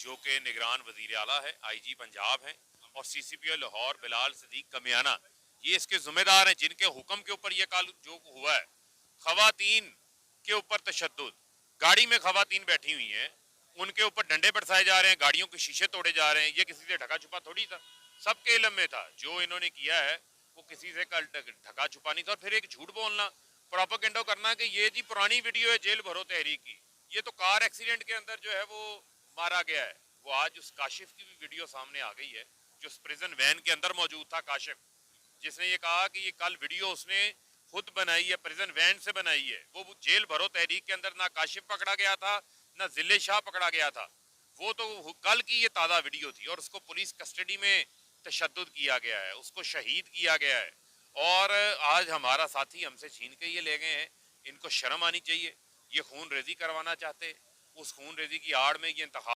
جو کہ نگران وزیر اعلیٰ ہے، آئی جی پنجاب ہیں، اور سی سی پی او لاہور بلال صدیق کمیانہ، یہ اس کے ذمہ دار ہیں جن کے حکم کے اوپر یہ جو ہوا ہے۔ خواتین کے اوپر تشدد، گاڑی میں خواتین بیٹھی ہوئی ہیں، ان کے اوپر ڈنڈے برسائے جا رہے ہیں، گاڑیوں کے شیشے توڑے جا رہے ہیں، یہ کسی سے ڈھکا چھپا تھوڑی تھا، سب کے علم میں تھا جو انہوں نے کیا ہے، وہ کسی سے ڈھکا چھپا نہیں تھا۔ اور پھر ایک جھوٹ بولنا، پروپیگنڈا کرنا کہ یہ جی پرانی ویڈیو ہے جیل بھرو تحریک کی، یہ تو کار ایکسیڈنٹ کے اندر جو ہے وہ مارا گیا ہے۔ وہ آج اس کاشف کی بھی ویڈیو سامنے آ گئی ہے، جو اس پریزن وین کے اندر موجود تھا، کاشف، جس نے یہ کہا کہ یہ کل ویڈیو اس نے خود بنائی ہے، پریزن وین سے بنائی ہے۔ وہ جیل بھرو تحریک کے اندر نہ کاشف پکڑا گیا تھا، نہ ذلے شاہ پکڑا گیا تھا، وہ تو کل کی یہ تازہ ویڈیو تھی، اور اس کو پولیس کسٹڈی میں تشدد کیا گیا ہے، اس کو شہید کیا گیا ہے، اور آج ہمارا ساتھی ہم سے چھین کے یہ لے گئے ہیں۔ ان کو شرم آنی چاہیے، یہ خون ریزی کروانا چاہتے، اس خون ریزی کی آڑ میں یہ انتخاب